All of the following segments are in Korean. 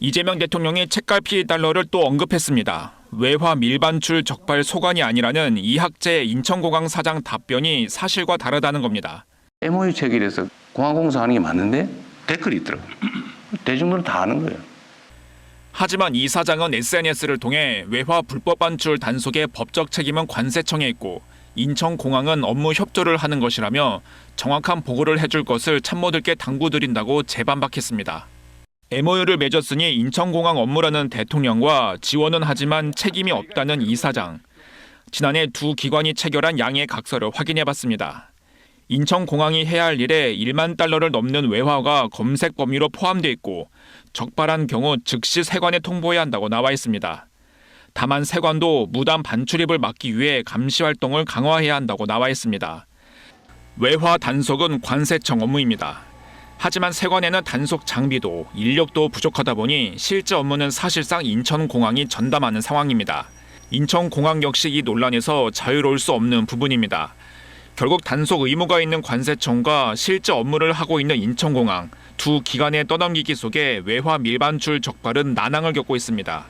이재명 대통령이 책갈피 달러를 또 언급했습니다. 외화 밀반출 적발 소관이 아니라는 이학재 인천공항 사장 답변이 사실과 다르다는 겁니다. MOU 체결해서 공항공사 하는 게 맞는데 댓글이 있더라고요. 대중들은 다 아는 거예요. 하지만 이 사장은 SNS를 통해 외화 불법 반출 단속의 법적 책임은 관세청에 있고 인천공항은 업무 협조를 하는 것이라며 정확한 보고를 해줄 것을 참모들께 당부드린다고 재반박했습니다. MOU를 맺었으니 인천공항 업무라는 대통령과 지원은 하지만 책임이 없다는 이 사장. 지난해 두 기관이 체결한 양해 각서를 확인해봤습니다. 인천공항이 해야 할 일에 1만 달러를 넘는 외화가 검색 범위로 포함돼 있고 적발한 경우 즉시 세관에 통보해야 한다고 나와 있습니다. 다만 세관도 무단 반출입을 막기 위해 감시 활동을 강화해야 한다고 나와 있습니다. 외화 단속은 관세청 업무입니다. 하지만 세관에는 단속 장비도 인력도 부족하다 보니 실제 업무는 사실상 인천공항이 전담하는 상황입니다. 인천공항 역시 이 논란에서 자유로울 수 없는 부분입니다. 결국 단속 의무가 있는 관세청과 실제 업무를 하고 있는 인천공항 두 기관의 떠넘기기 속에 외화 밀반출 적발은 난항을 겪고 있습니다.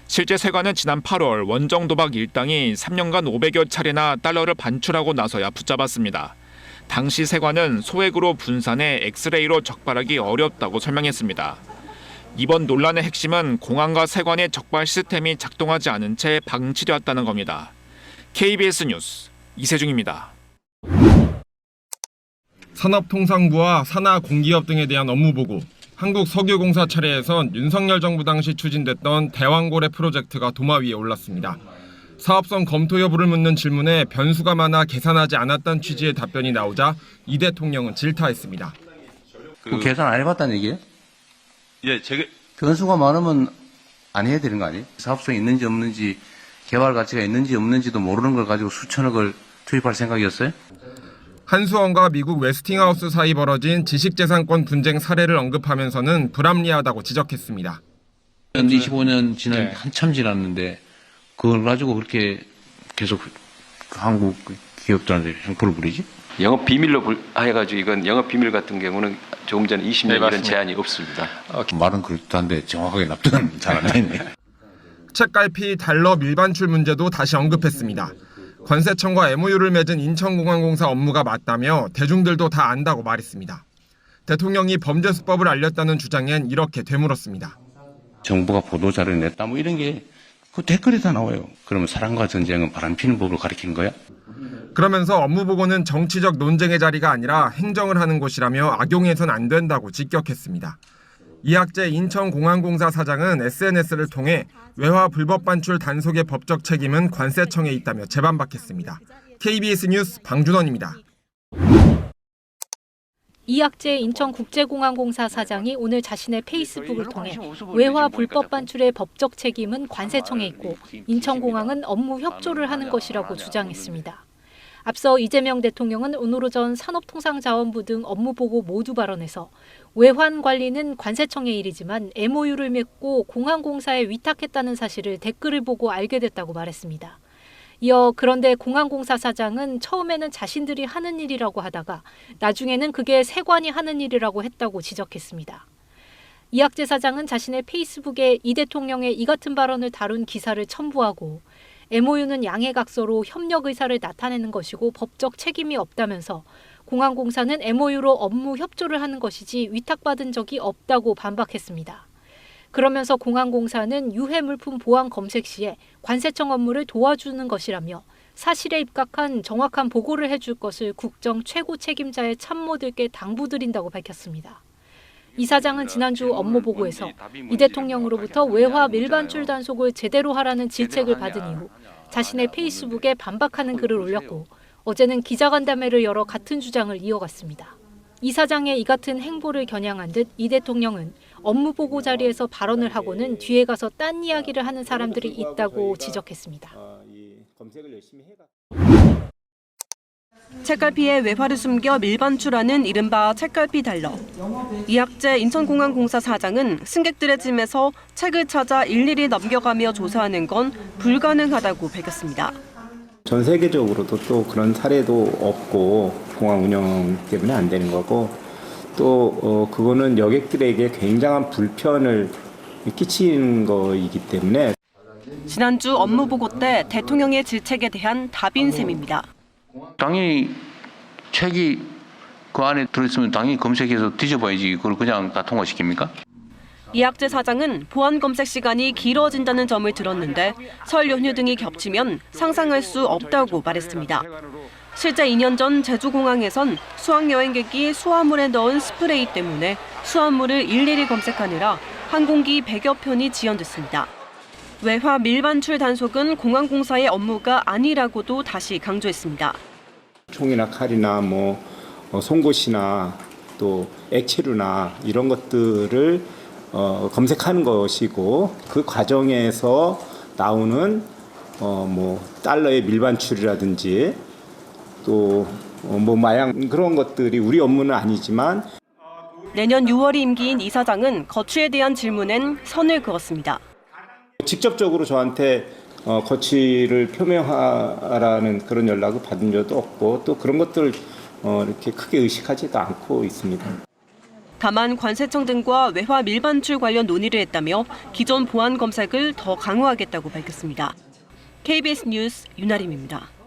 실제 세관은 지난 8월 원정 도박 일당이 3년간 500여 차례나 달러를 반출하고 나서야 붙잡았습니다. 당시 세관은 소액으로 분산해 엑스레이로 적발하기 어렵다고 설명했습니다. 이번 논란의 핵심은 공항과 세관의 적발 시스템이 작동하지 않은 채 방치되었다는 겁니다. KBS 뉴스 이세중입니다. 산업통상부와 산하 공기업 등에 대한 업무보고, 한국석유공사 차례에선 윤석열 정부 당시 추진됐던 대왕고래 프로젝트가 도마 위에 올랐습니다. 사업성 검토 여부를 묻는 질문에 변수가 많아 계산하지 않았다는 취지의 답변이 나오자 이 대통령은 질타했습니다. 계산 안 해봤다는 얘기예요? 예, 변수가 많으면 안 해야 되는 거 아니에요? 사업성이 있는지 없는지, 개발 가치가 있는지 없는지도 모르는 걸 가지고 수천억을 투입할 생각이었어요? 한수원과 미국 웨스팅하우스 사이 벌어진 지식재산권 분쟁 사례를 언급하면서는 불합리하다고 지적했습니다. 25년 한참 지났는데 그걸 가지고 그렇게 계속 한국 기업들한테 횡포를 부리지? 영업 비밀로 해가지고 이건 영업 비밀 같은 경우는 조금 전에 20년 이런 제한이 없습니다. 말은 그렇다는데 정확하게 납득은 잘 안 되네. 책갈피 달러 밀반출 문제도 다시 언급했습니다. 관세청과 MOU를 맺은 인천공항공사 업무가 맞다며 대중들도 다 안다고 말했습니다. 대통령이 범죄수법을 알렸다는 주장엔 이렇게 되물었습니다. 정부가 보도자료를 냈다 뭐 이런 게 그 댓글에 다 나와요. 그러면 사랑과 전쟁은 바람피는 법을 가리키는 거야? 그러면서 업무보고는 정치적 논쟁의 자리가 아니라 행정을 하는 곳이라며 악용해선 안 된다고 직격했습니다. 이학재 인천공항공사 사장은 SNS를 통해 외화 불법 반출 단속의 법적 책임은 관세청에 있다며 재반박했습니다. KBS 뉴스 방준원입니다. 이학재 인천국제공항공사 사장이 오늘 자신의 페이스북을 통해 외화 불법 반출의 법적 책임은 관세청에 있고 인천공항은 업무 협조를 하는 것이라고 주장했습니다. 앞서 이재명 대통령은 오늘 오전 산업통상자원부 등 업무보고 모두 발언에서 외환 관리는 관세청의 일이지만 MOU를 맺고 공항공사에 위탁했다는 사실을 댓글을 보고 알게 됐다고 말했습니다. 이어 그런데 공항공사 사장은 처음에는 자신들이 하는 일이라고 하다가 나중에는 그게 세관이 하는 일이라고 했다고 지적했습니다. 이학재 사장은 자신의 페이스북에 이 대통령의 이 같은 발언을 다룬 기사를 첨부하고 MOU는 양해각서로 협력 의사를 나타내는 것이고 법적 책임이 없다면서 공항공사는 MOU로 업무 협조를 하는 것이지 위탁받은 적이 없다고 반박했습니다. 그러면서 공항공사는 유해물품 보안 검색 시에 관세청 업무를 도와주는 것이라며 사실에 입각한 정확한 보고를 해줄 것을 국정 최고 책임자의 참모들께 당부드린다고 밝혔습니다. 이 사장은 지난주 업무 보고에서 이 대통령으로부터 외화 밀반출 단속을 제대로 하라는 질책을 받은 이후 자신의 페이스북에 반박하는 글을 올렸고 어제는 기자간담회를 열어 같은 주장을 이어갔습니다. 이 사장의 이 같은 행보를 겨냥한 듯 이 대통령은 업무 보고 자리에서 발언을 하고는 뒤에 가서 딴 이야기를 하는 사람들이 있다고 지적했습니다. 책갈피에 외화를 숨겨 밀반출하는 이른바 책갈피 달러. 이학재 인천공항공사 사장은 승객들의 짐에서 책을 찾아 일일이 넘겨가며 조사하는 건 불가능하다고 밝혔습니다. 전 세계적으로도 또 그런 사례도 없고 공항 운영 때문에 안 되는 거고 또 그거는 여객들에게 굉장한 불편을 끼치는 거이기 때문에 지난주 업무 보고 때 대통령의 질책에 대한 답인 셈입니다. 당연히 책이 그 안에 들어있으면 당연히 검색해서 뒤져봐야지 그걸 그냥 다 통과시킵니까? 이학재 사장은 보안 검색 시간이 길어진다는 점을 들었는데 설 연휴 등이 겹치면 상상할 수 없다고 말했습니다. 실제 2년 전 제주공항에선 수학여행객이 수화물에 넣은 스프레이 때문에 수화물을 일일이 검색하느라 항공기 100여 편이 지연됐습니다. 외화 밀반출 단속은 공항공사의 업무가 아니라고도 다시 강조했습니다. 총이나 칼이나 뭐 송곳이나 또 액체류나 이런 것들을 검색하는 것이고 그 과정에서 나오는 뭐 달러의 밀반출이라든지 또 뭐 마약 그런 것들이 우리 업무는 아니지만 내년 6월이 임기인 이 사장은 거취에 대한 질문엔 선을 그었습니다. 직접적으로 저한테 거취를 표명하라는 그런 연락을 받은 적도 없고 또 그런 것들 이렇게 크게 의식하지도 않고 있습니다. 다만 관세청 등과 외화 밀반출 관련 논의를 했다며 기존 보안 검색을 더 강화하겠다고 밝혔습니다. KBS 뉴스 윤아림입니다.